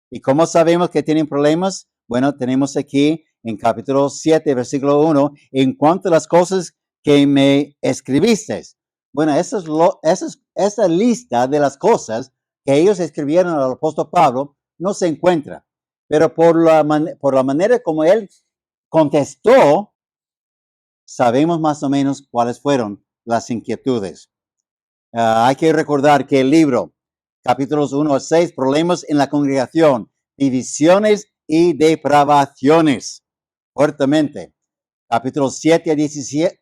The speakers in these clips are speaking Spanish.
¿Y cómo sabemos que tienen problemas? Bueno, tenemos aquí en capítulo 7, versículo 1, en cuanto a las cosas que me escribiste. Bueno, esa lista de las cosas que ellos escribieron al apóstol Pablo no se encuentra, pero por la manera como él contestó, sabemos más o menos cuáles fueron las inquietudes. Hay que recordar que el libro, capítulos 1 a 6, problemas en la congregación, divisiones y depravaciones, fuertemente. Capítulos 7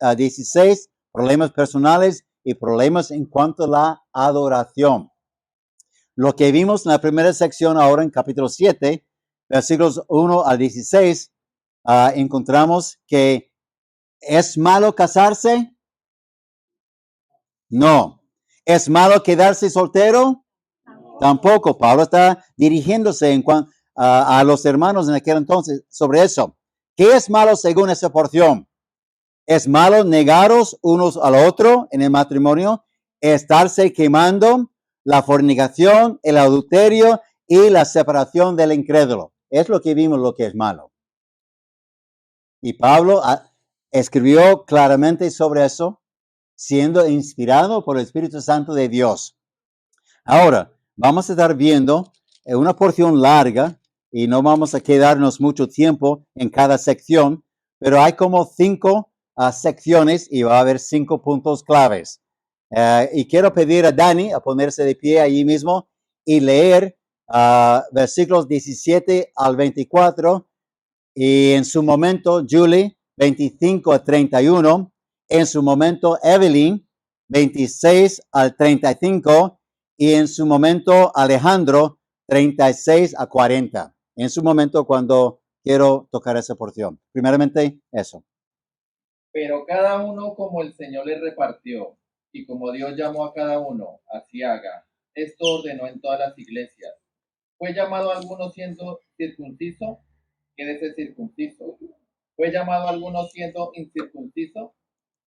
a 16, problemas personales y problemas en cuanto a la adoración. Lo que vimos en la primera sección ahora en capítulo 7, versículos 1 al 16, encontramos que ¿es malo casarse? No. ¿Es malo quedarse soltero? Tampoco. Pablo está dirigiéndose a los hermanos en aquel entonces sobre eso. ¿Qué es malo según esa porción? ¿Es malo negaros unos al otro en el matrimonio? ¿Estarse quemando? La fornicación, el adulterio y la separación del incrédulo. Es lo que vimos lo que es malo. Y Pablo escribió claramente sobre eso, siendo inspirado por el Espíritu Santo de Dios. Ahora, vamos a estar viendo una porción larga y no vamos a quedarnos mucho tiempo en cada sección, pero hay como 5 secciones y va a haber 5 puntos claves. Y quiero pedir a Dani a ponerse de pie allí mismo y leer versículos 17 al 24 y en su momento Julie 25 a 31, en su momento Evelyn 26 al 35 y en su momento Alejandro 36 a 40. En su momento cuando quiero tocar esa porción. Primeramente eso. Pero cada uno como el Señor le repartió, y como Dios llamó a cada uno, así haga. Esto ordenó en todas las iglesias. ¿Fue llamado alguno siendo circunciso? Quédese circunciso. ¿Fue llamado alguno siendo incircunciso?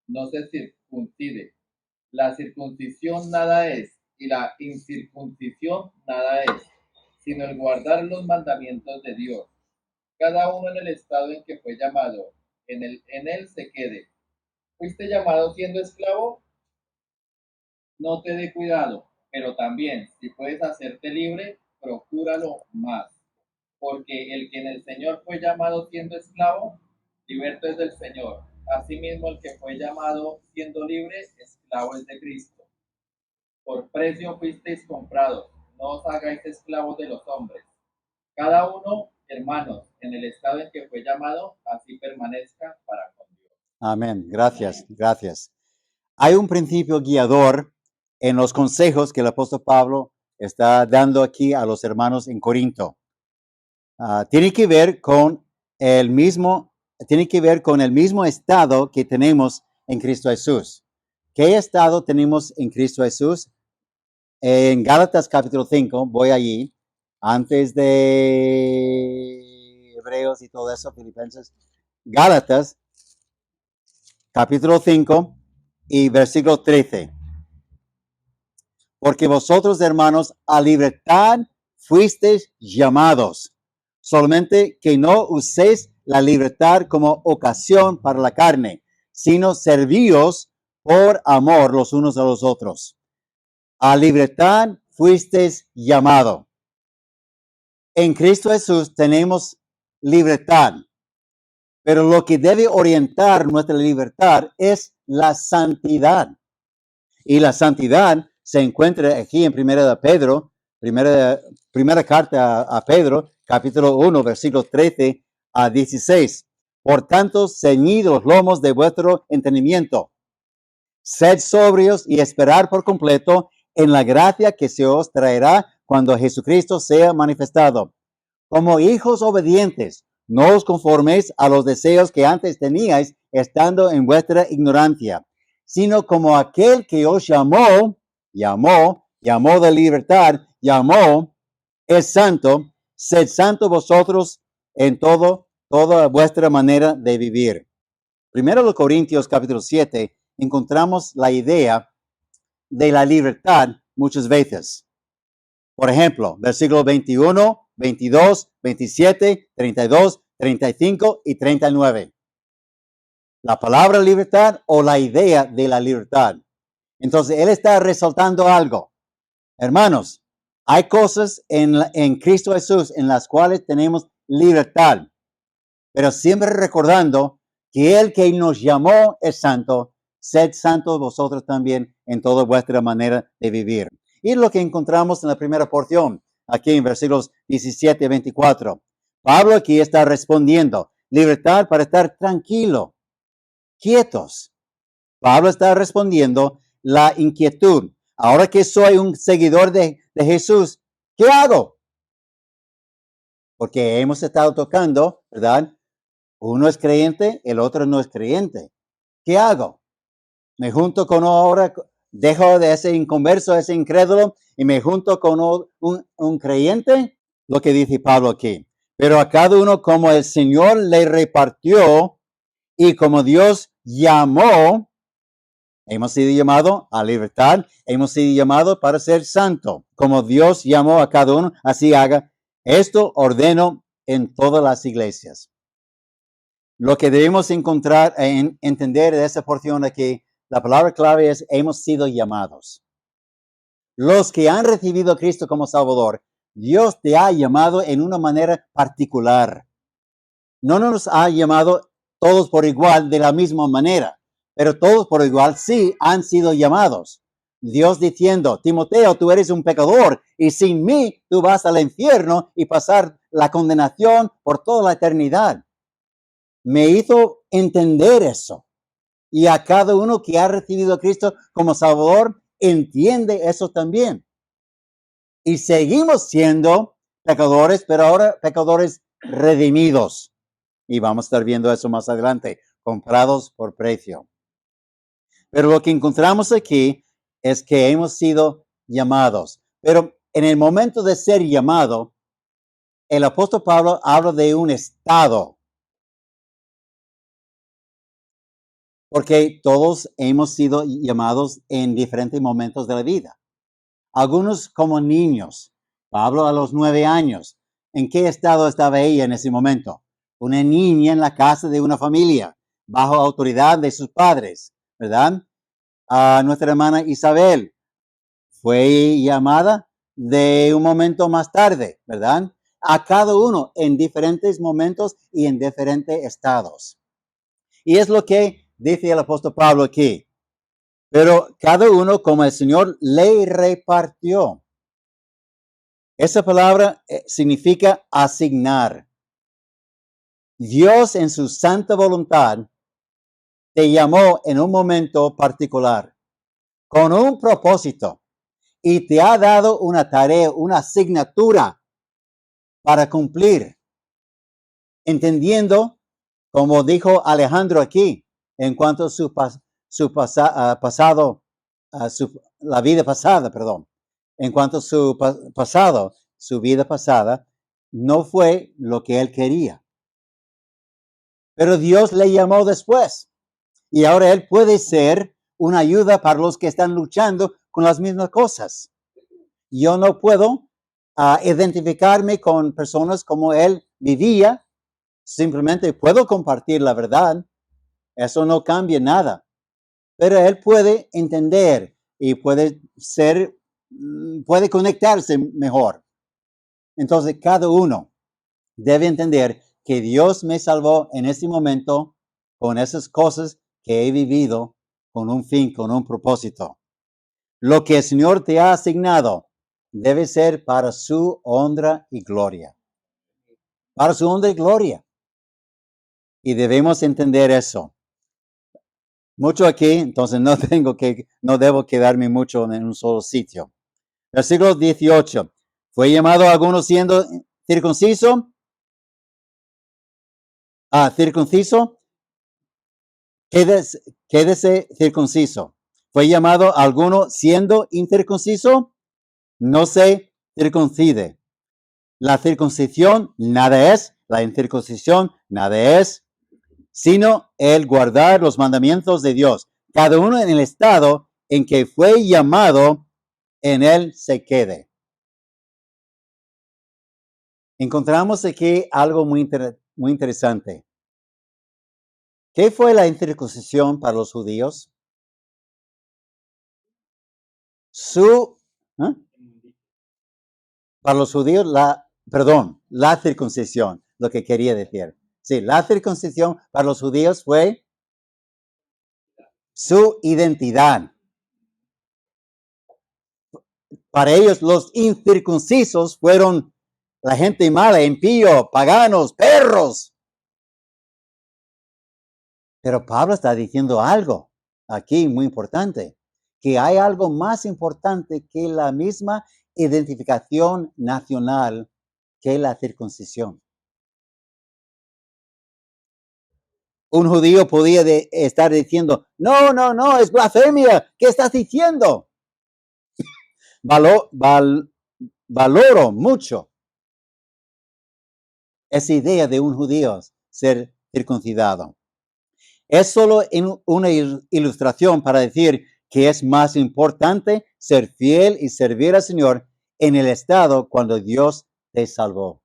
No se circuncide. La circuncisión nada es, y la incircuncisión nada es, sino el guardar los mandamientos de Dios. Cada uno en el estado en que fue llamado, en él se quede. ¿Fuiste llamado siendo esclavo? No te dé cuidado, pero también, si puedes hacerte libre, procúralo más. Porque el que en el Señor fue llamado siendo esclavo, liberto es del Señor. Asimismo, el que fue llamado siendo libre, esclavo es de Cristo. Por precio fuisteis comprados, no os hagáis esclavos de los hombres. Cada uno, hermanos, en el estado en que fue llamado, así permanezca para con Dios. Amén. Gracias, gracias. Hay un principio guiador en los consejos que el apóstol Pablo está dando aquí a los hermanos en Corinto. Tiene que ver con el mismo estado que tenemos en Cristo Jesús. ¿Qué estado tenemos en Cristo Jesús? En Gálatas capítulo 5, voy allí, antes de Hebreos y todo eso, Filipenses. Gálatas capítulo 5 y versículo 13. Porque vosotros, hermanos, a libertad fuisteis llamados, solamente que no uséis la libertad como ocasión para la carne, sino servíos por amor los unos a los otros. A libertad fuisteis llamado. En Cristo Jesús tenemos libertad, pero lo que debe orientar nuestra libertad es la santidad. Y la santidad se encuentra aquí en Primera de Pedro, primera carta a Pedro, capítulo 1, versículos 13 a 16. Por tanto, ceñid los lomos de vuestro entendimiento. Sed sobrios y esperar por completo en la gracia que se os traerá cuando Jesucristo sea manifestado. Como hijos obedientes, no os conforméis a los deseos que antes teníais estando en vuestra ignorancia, sino como aquel que os llamó de libertad, es santo, sed santo vosotros en toda vuestra manera de vivir. Primero de Corintios capítulo 7, encontramos la idea de la libertad muchas veces. Por ejemplo, versículo 21, 22, 27, 32, 35 y 39. La palabra libertad o la idea de la libertad. Entonces, él está resaltando algo. Hermanos, hay cosas en Cristo Jesús en las cuales tenemos libertad, pero siempre recordando que el que nos llamó es santo. Sed santos vosotros también en toda vuestra manera de vivir. Y es lo que encontramos en la primera porción, aquí en versículos 17 y 24. Pablo aquí está respondiendo, libertad para estar tranquilo, quietos. Pablo está respondiendo la inquietud. Ahora que soy un seguidor de Jesús, ¿qué hago? Porque hemos estado tocando, ¿verdad? Uno es creyente, el otro no es creyente. ¿Qué hago? Me junto con ahora, dejo de ese inconverso, ese incrédulo, y me junto con un creyente. Lo que dice Pablo aquí. Pero a cada uno como el Señor le repartió y como Dios llamó, hemos sido llamados a libertad, hemos sido llamados para ser santo. Como Dios llamó a cada uno, así haga. Esto ordeno en todas las iglesias. Lo que debemos entender de esa porción aquí, la palabra clave es hemos sido llamados. Los que han recibido a Cristo como Salvador, Dios te ha llamado en una manera particular. No nos ha llamado todos por igual de la misma manera, pero todos por igual sí han sido llamados. Dios diciendo, Timoteo, tú eres un pecador y sin mí tú vas al infierno y pasar la condenación por toda la eternidad. Me hizo entender eso. Y a cada uno que ha recibido a Cristo como Salvador, entiende eso también. Y seguimos siendo pecadores, pero ahora pecadores redimidos. Y vamos a estar viendo eso más adelante, comprados por precio. Pero lo que encontramos aquí es que hemos sido llamados. Pero en el momento de ser llamado, el apóstol Pablo habla de un estado. Porque todos hemos sido llamados en diferentes momentos de la vida. Algunos como niños. Pablo a los 9 años. ¿En qué estado estaba ella en ese momento? Una niña en la casa de una familia, bajo autoridad de sus padres, ¿verdad? A nuestra hermana Isabel fue llamada de un momento más tarde, ¿verdad? A cada uno en diferentes momentos y en diferentes estados. Y es lo que dice el apóstol Pablo aquí. Pero cada uno como el Señor le repartió. Esa palabra significa asignar. Dios en su santa voluntad te llamó en un momento particular, con un propósito, y te ha dado una tarea, una asignatura para cumplir. Entendiendo, como dijo Alejandro aquí, en cuanto a la vida pasada, perdón. En cuanto a su pasado, su vida pasada, no fue lo que él quería. Pero Dios le llamó después. Y ahora él puede ser una ayuda para los que están luchando con las mismas cosas. Yo no puedo identificarme con personas como él vivía. Simplemente puedo compartir la verdad. Eso no cambia nada. Pero él puede entender y puede conectarse mejor. Entonces, cada uno debe entender que Dios me salvó en ese momento con esas cosas que he vivido con un fin, con un propósito. Lo que el Señor te ha asignado debe ser para su honra y gloria. Para su honra y gloria. Y debemos entender eso. Mucho aquí, entonces no debo quedarme mucho en un solo sitio. Versículo 18. ¿Fue llamado a alguno siendo circunciso? Circunciso. Quédese circunciso. ¿Fue llamado a alguno siendo incircunciso? No se circuncide. La circuncisión nada es, la incircuncisión nada es, sino el guardar los mandamientos de Dios. Cada uno en el estado en que fue llamado, en él se quede. Encontramos aquí algo muy interesante. ¿Qué fue la circuncisión para los judíos? ¿eh? Para los judíos, la circuncisión, lo que quería decir. Sí, la circuncisión para los judíos fue su identidad. Para ellos, los incircuncisos fueron la gente mala, impío, paganos, perros. Pero Pablo está diciendo algo aquí muy importante, que hay algo más importante que la misma identificación nacional, que la circuncisión. Un judío podía estar diciendo, no, es blasfemia, ¿qué estás diciendo? Valoro mucho esa idea de un judío ser circuncidado. Es solo una ilustración para decir que es más importante ser fiel y servir al Señor en el estado cuando Dios te salvó.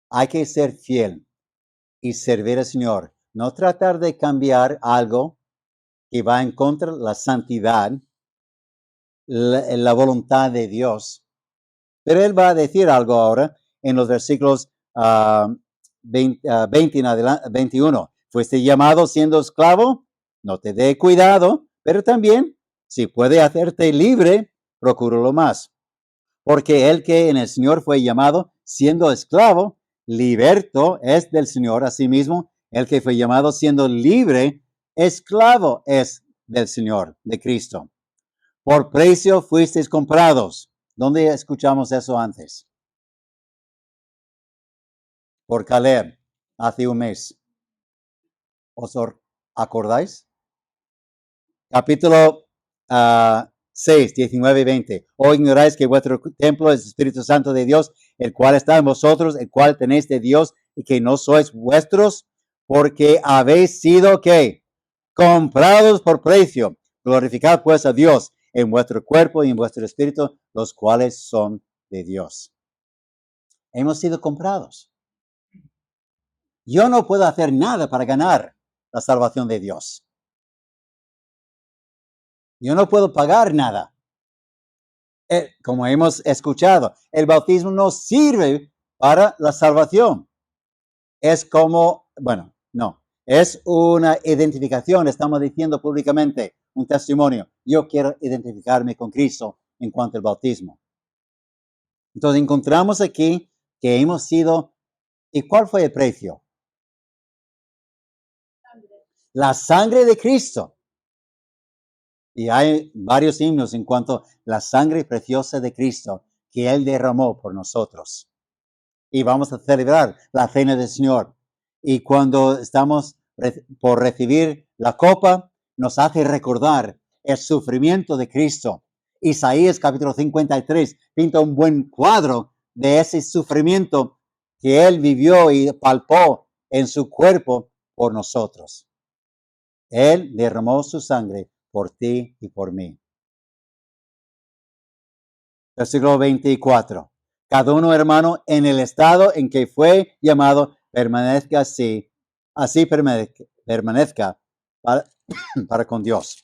Hay que ser fiel y servir al Señor, no tratar de cambiar algo que va en contra de la santidad, la voluntad de Dios. Pero Él va a decir algo ahora en los versículos 20 en adelante, 21. Fuiste llamado siendo esclavo, no te dé cuidado, pero también, si puede hacerte libre, procúralo más. Porque el que en el Señor fue llamado siendo esclavo, liberto es del Señor. Asimismo, el que fue llamado siendo libre, esclavo es del Señor, de Cristo. Por precio fuisteis comprados. ¿Dónde escuchamos eso antes? Por Caleb, hace un mes. ¿Os acordáis? Capítulo 6, 19 y 20. ¿O ignoráis que vuestro templo es el Espíritu Santo de Dios, el cual está en vosotros, el cual tenéis de Dios, y que no sois vuestros? Porque habéis sido, ¿qué? Comprados por precio. Glorificad pues a Dios en vuestro cuerpo y en vuestro espíritu, los cuales son de Dios. Hemos sido comprados. Yo no puedo hacer nada para ganar la salvación de Dios. Yo no puedo pagar nada. Como hemos escuchado, el bautismo no sirve para la salvación. Es como, bueno, no, es una identificación. Estamos diciendo públicamente un testimonio. Yo quiero identificarme con Cristo en cuanto al bautismo. Entonces encontramos aquí que hemos sido, ¿y cuál fue el precio? La sangre de Cristo. Y hay varios himnos en cuanto a la sangre preciosa de Cristo que Él derramó por nosotros. Y vamos a celebrar la cena del Señor. Y cuando estamos por recibir la copa, nos hace recordar el sufrimiento de Cristo. Isaías capítulo 53 pinta un buen cuadro de ese sufrimiento que Él vivió y palpó en su cuerpo por nosotros. Él derramó su sangre por ti y por mí. Versículo 24. Cada uno, hermano, en el estado en que fue llamado, permanezca así permanezca para con Dios.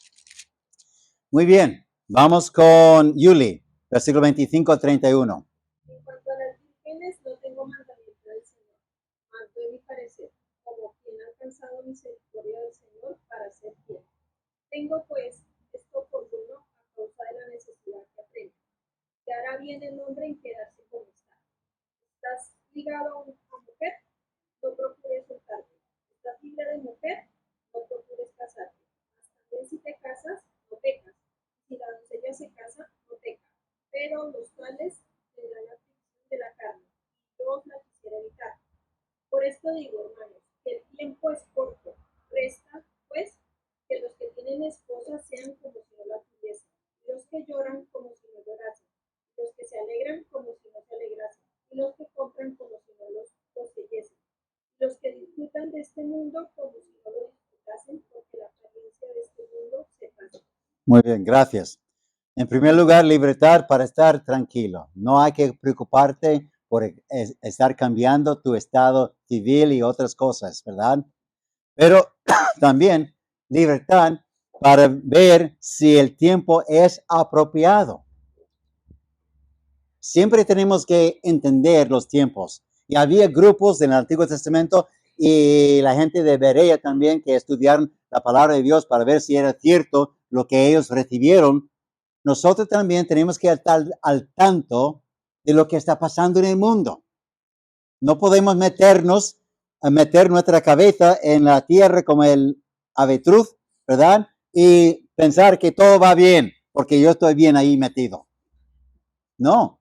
Muy bien, vamos con Yuli, versículo 25 a 31. En cuanto a las vírgenes, no tengo mandamiento del Señor, mas doy mi parecer, como quien ha alcanzado misericordia del Señor para ser fiel. Tengo pues esto por bueno a causa de la necesidad que aprendo. Que hará bien el hombre en quedarse como está. ¿Estás ligado a mujer? No procures soltarte. ¿Estás libre de mujer? No procures casarte. Mas también si te casas, no pecas. Si la doncella se casa, no peca. Pero los tales tendrán la aflicción de la carne, y yo la quisiera evitar. Por esto digo, hermanos, que el tiempo es corto. Resta, pues, que los que tienen esposas sean como si no la tuviesen, y los que lloran como si no llorasen, y los que se alegran como si no se alegrasen, y los que compran como si no los poseyesen, y los que disfrutan de este mundo como si no lo disfrutasen, porque la apariencia de este mundo se pasa. Muy bien, gracias. En primer lugar, libertad para estar tranquilo. No hay que preocuparte por estar cambiando tu estado civil y otras cosas, ¿verdad? Pero también libertad para ver si el tiempo es apropiado. Siempre tenemos que entender los tiempos. Y había grupos en el Antiguo Testamento y la gente de Berea también que estudiaron la palabra de Dios para ver si era cierto lo que ellos recibieron. Nosotros también tenemos que estar al tanto de lo que está pasando en el mundo. No podemos meter nuestra cabeza en la tierra como el avestruz, ¿verdad? Y pensar que todo va bien, porque yo estoy bien ahí metido. No.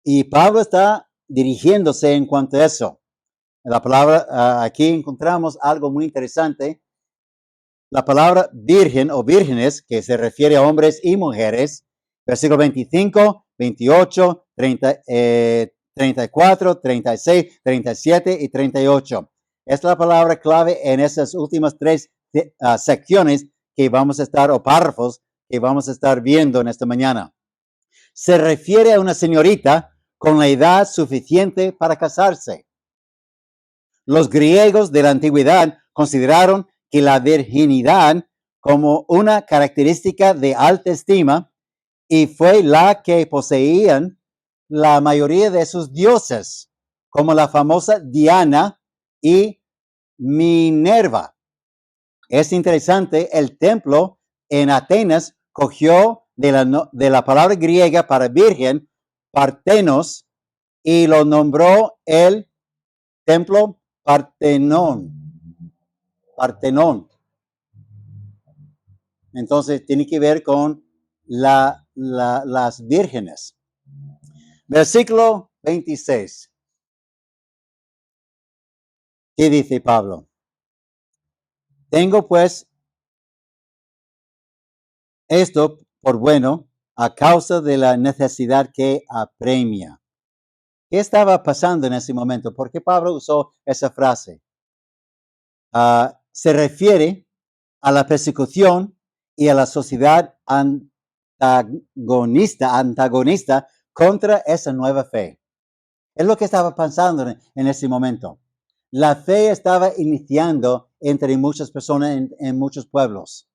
Y Pablo está dirigiéndose en cuanto a eso. La palabra, aquí encontramos algo muy interesante. La palabra virgen o vírgenes, que se refiere a hombres y mujeres, versículo 25, 28, 34, 36, 37 y 38. Es la palabra clave en esas últimas tres secciones que vamos a estar, o párrafos que vamos a estar viendo en esta mañana. Se refiere a una señorita con la edad suficiente para casarse. Los griegos de la antigüedad consideraron que la virginidad como una característica de alta estima y fue la que poseían la mayoría de sus dioses, como la famosa Diana y Minerva. Es interesante, el templo en Atenas cogió de la palabra griega para virgen, Partenos, y lo nombró el templo Partenón. Entonces tiene que ver con las vírgenes. Versículo 26. ¿Qué dice Pablo? Tengo pues esto por bueno a causa de la necesidad que apremia. ¿Qué estaba pasando en ese momento? ¿Por qué Pablo usó esa frase? Se refiere a la persecución y a la sociedad antagonista contra esa nueva fe. Es lo que estaba pasando en ese momento. La fe estaba iniciando entre muchas personas en muchos pueblos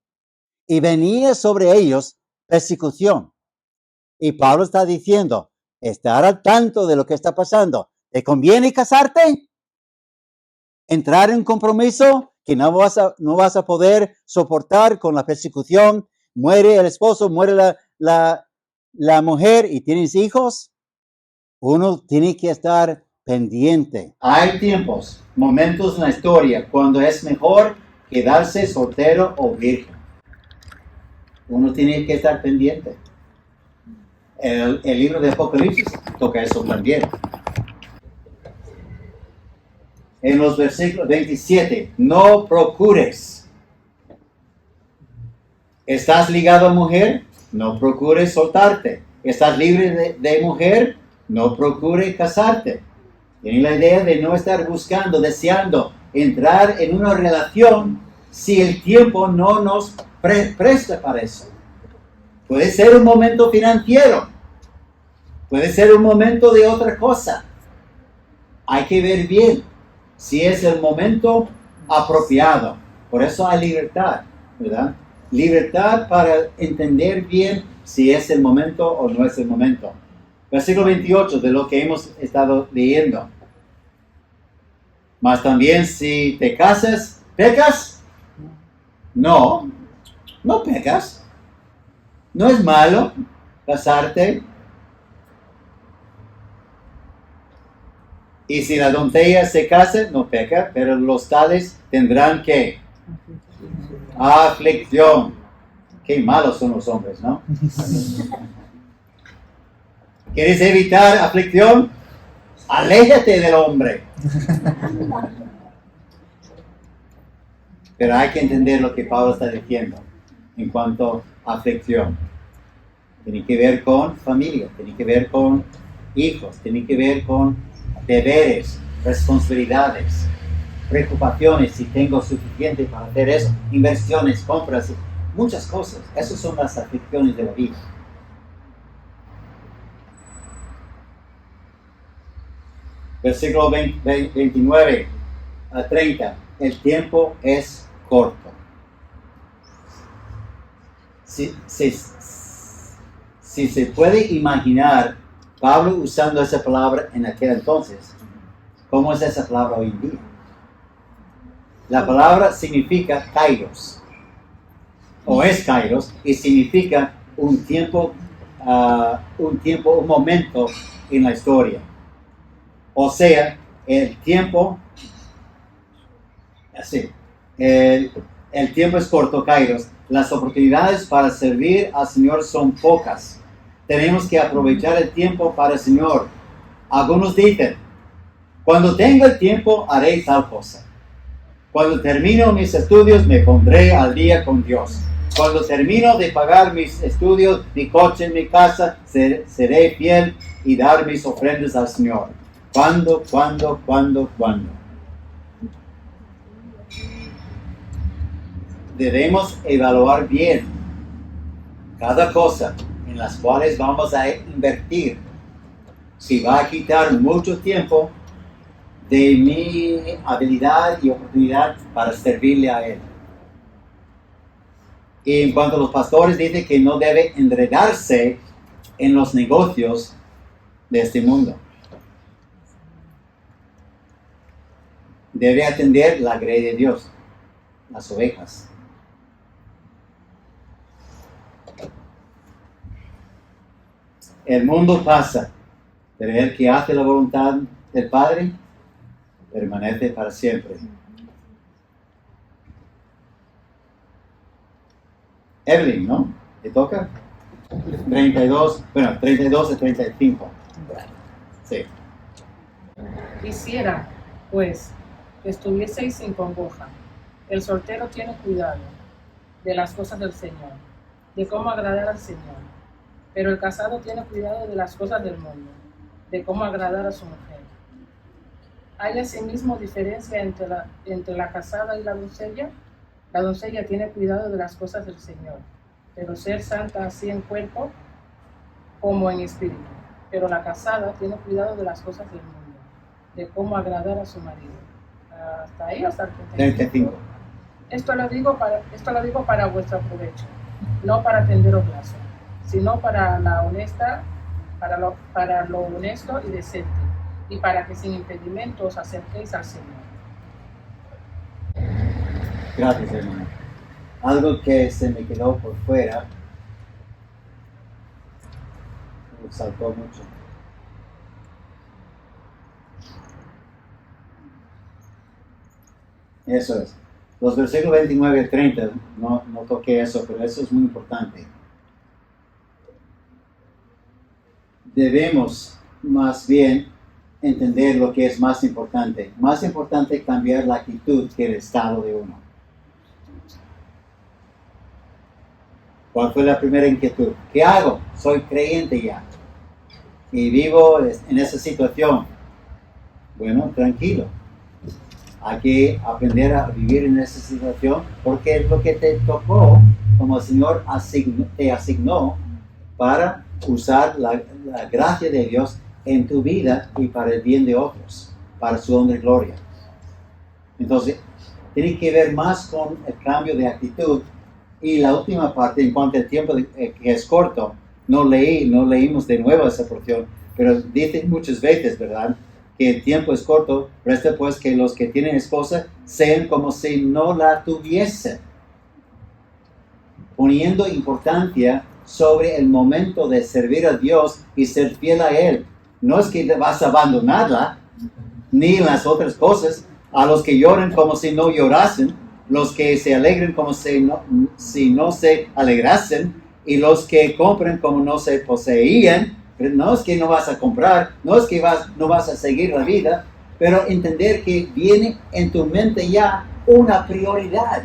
y venía sobre ellos persecución. Y Pablo está diciendo, estar al tanto de lo que está pasando. ¿Te conviene casarte? ¿Entrar en compromiso que no vas a poder soportar con la persecución? Muere el esposo, muere la mujer y tienes hijos. Uno tiene que estar pendiente. Hay tiempos, momentos en la historia cuando es mejor quedarse soltero o virgen. Uno tiene que estar pendiente. El libro de Apocalipsis toca eso también. En los versículos 27, no procures. ¿Estás ligado a mujer? No procures soltarte. ¿Estás libre de mujer? No procures casarte. Tienen la idea de no estar buscando, deseando entrar en una relación si el tiempo no nos presta para eso. Puede ser un momento financiero. Puede ser un momento de otra cosa. Hay que ver bien si es el momento apropiado. Por eso hay libertad, ¿verdad? Libertad para entender bien si es el momento o no es el momento. Versículo 28 de lo que hemos estado leyendo. Mas también si te casas, ¿pecas? No, no pecas. No es malo casarte. Y si la doncella se casa, no peca, pero los tales tendrán ¿qué? Aflicción. Qué malos son los hombres, ¿no? ¿Quieres evitar aflicción? Aléjate del hombre. Pero hay que entender lo que Pablo está diciendo en cuanto a aflicción. Tiene que ver con familia, tiene que ver con hijos, tiene que ver con deberes, responsabilidades, preocupaciones, si tengo suficiente para hacer eso, inversiones, compras, muchas cosas. Esas son las aflicciones de la vida. Versículo 29 a 30. El tiempo es corto. Si se puede imaginar Pablo usando esa palabra en aquel entonces, ¿cómo es esa palabra hoy en día? La palabra significa kairos, o es kairos, y significa un tiempo, un momento en la historia. O sea, el tiempo, así, el tiempo es corto, kairos. Las oportunidades para servir al Señor son pocas. Tenemos que aprovechar el tiempo para el Señor. Algunos dicen, cuando tenga el tiempo haré tal cosa. Cuando termino mis estudios me pondré al día con Dios. Cuando termino de pagar mis estudios, mi coche, mi casa, seré fiel y dar mis ofrendas al Señor. ¿Cuándo? Debemos evaluar bien cada cosa en las cuales vamos a invertir. Si va a quitar mucho tiempo de mi habilidad y oportunidad para servirle a Él. Y en cuanto a los pastores, dice que no debe enredarse en los negocios de este mundo. Debe atender la grey de Dios, las ovejas. El mundo pasa, pero el que hace la voluntad del Padre permanece para siempre. Evelyn, ¿no? ¿Te toca? 32 a 35. Sí. Quisiera, pues, que estuvieseis sin congoja. El soltero tiene cuidado de las cosas del Señor, de cómo agradar al Señor. Pero el casado tiene cuidado de las cosas del mundo, de cómo agradar a su mujer. ¿Hay asimismo diferencia entre la casada y la doncella? La doncella tiene cuidado de las cosas del Señor, pero ser santa así en cuerpo como en espíritu. Pero la casada tiene cuidado de las cosas del mundo, de cómo agradar a su marido. Hasta ahí, hasta el 35. Esto lo digo para vuestro provecho, no para tenderos lazo, sino para lo honesto y decente, y para que sin impedimento os acerquéis al Señor. Gracias, hermano. Algo que se me quedó por fuera, me saltó mucho. Eso es. Los versículos 29 y 30, no toqué eso, pero eso es muy importante. Debemos más bien entender lo que es más importante. Más importante cambiar la actitud que el estado de uno. ¿Cuál fue la primera inquietud? ¿Qué hago? Soy creyente ya. Y vivo en esa situación. Bueno, tranquilo. Hay que aprender a vivir en esa situación porque es lo que te tocó, como el Señor te asignó para usar la gracia de Dios en tu vida y para el bien de otros, para su honra y gloria. Entonces, tiene que ver más con el cambio de actitud. Y la última parte, en cuanto al tiempo que es corto, no leímos de nuevo esa porción, pero dice muchas veces, ¿verdad?, que el tiempo es corto, resta pues que los que tienen esposa sean como si no la tuviesen, poniendo importancia sobre el momento de servir a Dios y ser fiel a Él. No es que vas a abandonarla, ni las otras cosas, a los que lloran como si no llorasen, los que se alegren como si no se alegrasen, y los que compran como no se poseían. No es que no vas a comprar, no es que no vas a seguir la vida, pero entender que viene en tu mente ya una prioridad.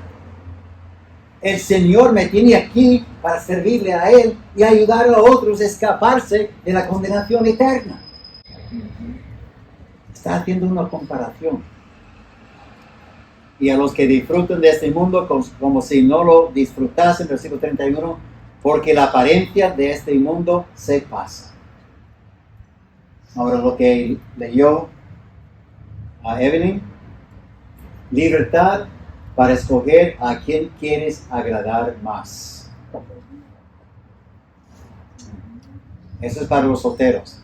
El Señor me tiene aquí para servirle a Él y ayudar a otros a escaparse de la condenación eterna. Está haciendo una comparación. Y a los que disfrutan de este mundo como si no lo disfrutasen, versículo 31, porque la apariencia de este mundo se pasa. Ahora lo que leyó Evelyn, libertad para escoger a quien quieres agradar más. Eso es para los solteros.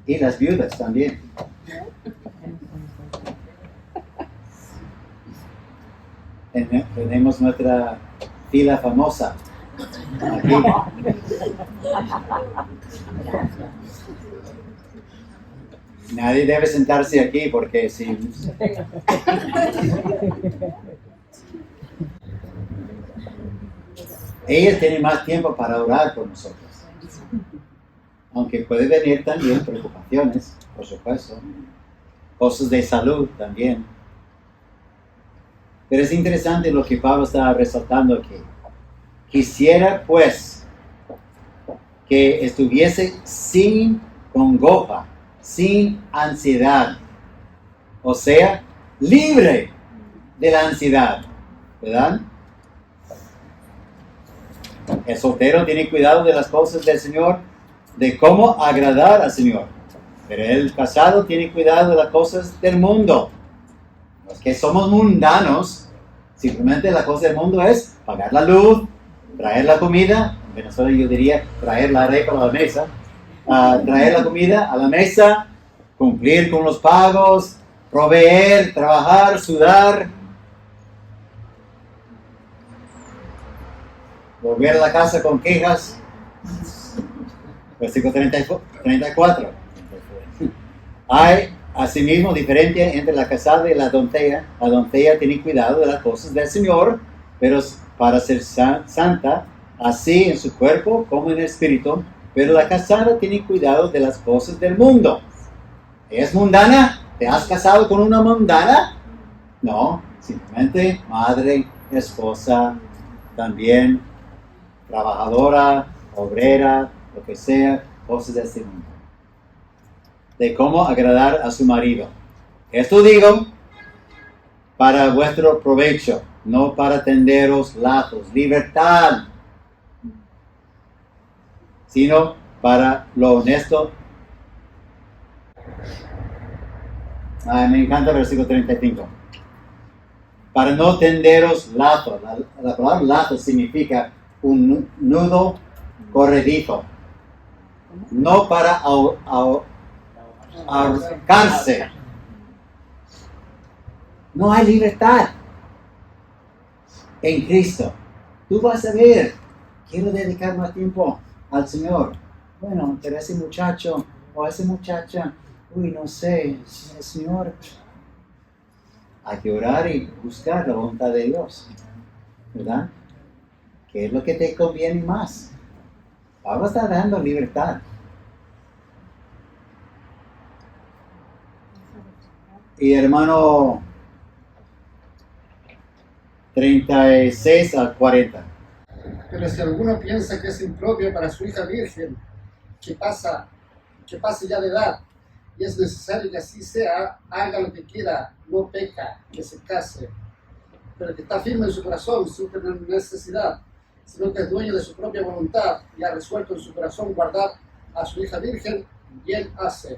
Y las viudas también. Tenemos nuestra fila famosa. Aquí. Nadie debe sentarse aquí porque si... Ellas tienen más tiempo para orar por nosotros. Aunque puede venir también preocupaciones, por supuesto. Cosas de salud también. Pero es interesante lo que Pablo está resaltando aquí. Quisiera pues que estuviese sin congoja, sin ansiedad. O sea, libre de la ansiedad. ¿Verdad? El soltero tiene cuidado de las cosas del Señor, de cómo agradar al Señor. Pero el casado tiene cuidado de las cosas del mundo. Los que somos mundanos, simplemente la cosa del mundo es pagar la luz, traer la comida, en Venezuela yo diría traer la arepa a la mesa, traer la comida a la mesa, cumplir con los pagos, proveer, trabajar, sudar, volver a la casa con quejas. Versículo 34. Hay asimismo diferencia entre la casada y la doncella. La doncella tiene cuidado de las cosas del Señor, pero para ser santa, así en su cuerpo como en el espíritu. Pero la casada tiene cuidado de las cosas del mundo. ¿Es mundana? ¿Te has casado con una mundana? No, simplemente madre, esposa, también trabajadora, obrera, lo que sea, cosas de este mundo. De cómo agradar a su marido. Esto digo para vuestro provecho, no para tenderos lazos, libertad, sino para lo honesto. Me encanta el versículo 35. Para no tenderos lazos. La palabra lazo significa un nudo corredizo. No para ahorcarse. No hay libertad en Cristo. Tú vas a ver, quiero dedicar más tiempo al Señor. Bueno, pero ese muchacho o esa muchacha, no sé, el Señor. Hay que orar y buscar la voluntad de Dios, ¿verdad? ¿Qué es lo que te conviene más? Pablo está dando libertad. Y hermano 36 al 40. Pero si alguno piensa que es impropio para su hija virgen, que pase ya de edad, y es necesario que así sea, haga lo que quiera, no peca, que se case. Pero que está firme en su corazón, sin tener necesidad, sino que es dueño de su propia voluntad y ha resuelto en su corazón guardar a su hija virgen, bien hace.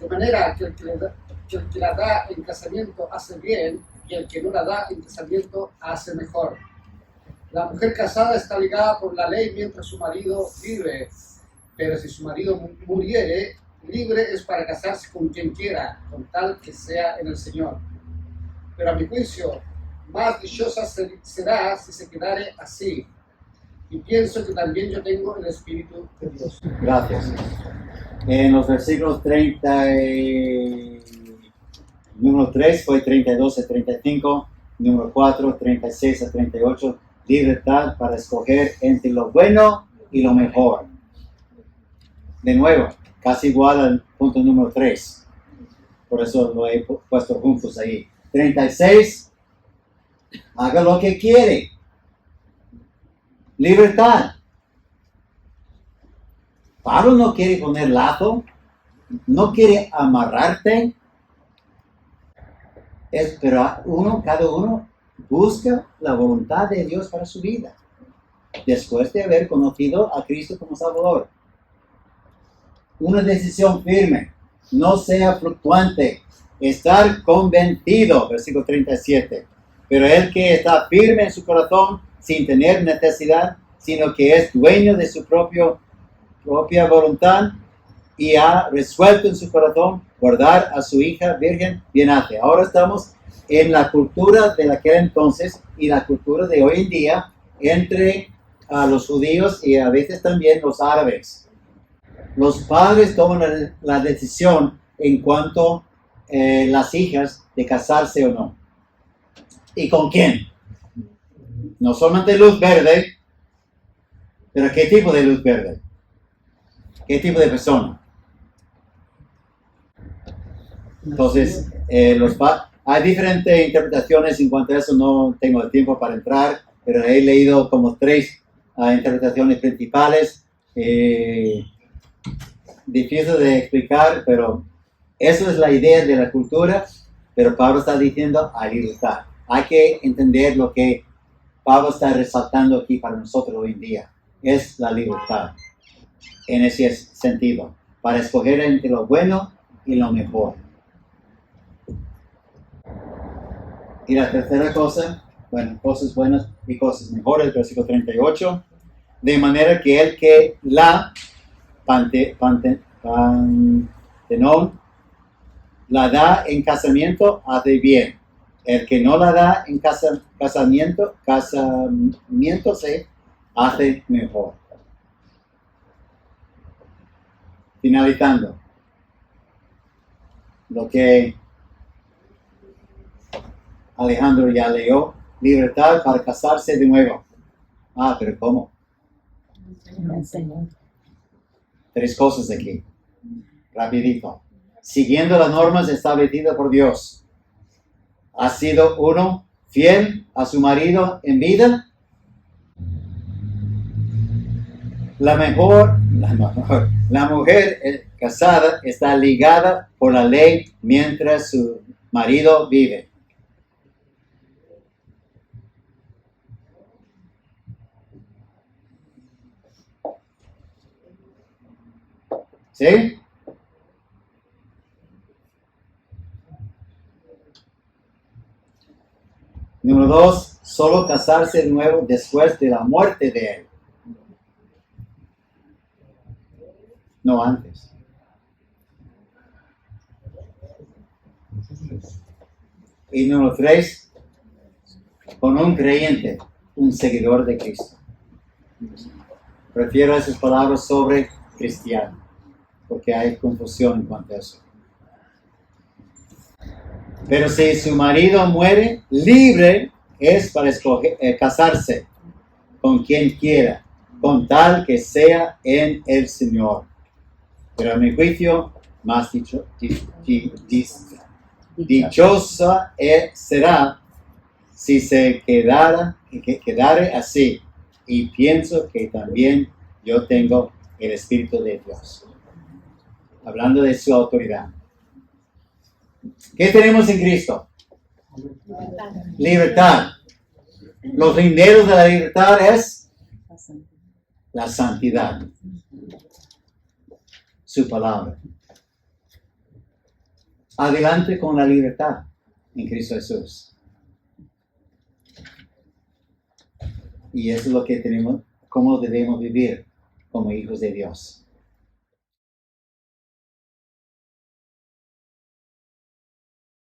De manera que el que la da en casamiento hace bien, y el que no la da en casamiento hace mejor. La mujer casada está ligada por la ley mientras su marido vive, pero si su marido muriere, libre es para casarse con quien quiera, con tal que sea en el Señor. Pero a mi juicio, más dichosa será si se quedare así. Y pienso que también yo tengo el Espíritu de Dios. Gracias. En los versículos 30 número 3 fue 32 a 35, número 4, 36 a 38, libertad para escoger entre lo bueno y lo mejor. De nuevo, casi igual al punto número 3. Por eso lo he puesto juntos ahí. 36, haga lo que quiere. Libertad. Pablo no quiere poner lazo, no quiere amarrarte. Pero cada uno busca la voluntad de Dios para su vida, después de haber conocido a Cristo como Salvador. una decisión firme, no sea fluctuante, estar convencido, versículo 37. Pero el que está firme en su corazón, sin tener necesidad, sino que es dueño de su propia voluntad y ha resuelto en su corazón guardar a su hija virgen, bien hace. Ahora estamos en la cultura de aquel entonces y la cultura de hoy en día entre los judíos y a veces también los árabes. Los padres toman la decisión en cuanto a las hijas de casarse o no. ¿Y con quién? No solamente luz verde, pero ¿qué tipo de luz verde? ¿Qué tipo de persona? Entonces, hay diferentes interpretaciones en cuanto a eso, no tengo el tiempo para entrar, pero he leído como 3 interpretaciones principales. Difícil de explicar, pero eso es la idea de la cultura, pero Pablo está diciendo hay libertad. Hay que entender lo que Pablo está resaltando aquí para nosotros hoy en día. Es la libertad, en ese sentido, para escoger entre lo bueno y lo mejor. Y la tercera cosa, bueno, cosas buenas y cosas mejores, versículo 38, de manera que el que la pantenon la da en casamiento hace bien. El que no la da en casamiento se hace mejor. Finalizando, lo que Alejandro ya leyó, libertad para casarse de nuevo. Pero ¿cómo? 3 cosas aquí, rapidito. Siguiendo las normas establecidas por Dios. ¿Ha sido uno fiel a su marido en vida? La mujer casada está ligada por la ley mientras su marido vive. ¿Sí? Número 2, solo casarse de nuevo después de la muerte de él. No antes. Y número 3, con un creyente, un seguidor de Cristo. Prefiero esas palabras sobre cristiano, porque hay confusión en cuanto a eso. Pero si su marido muere, libre es para escoger, casarse con quien quiera, con tal que sea en el Señor. Pero a mi juicio, más dichosa será si se quedare así. Y pienso que también yo tengo el Espíritu de Dios. Hablando de su autoridad. ¿Qué tenemos en Cristo? Libertad. Los linderos de la libertad es la santidad. Su palabra. Adelante con la libertad en Cristo Jesús. Y eso es lo que tenemos, cómo debemos vivir como hijos de Dios.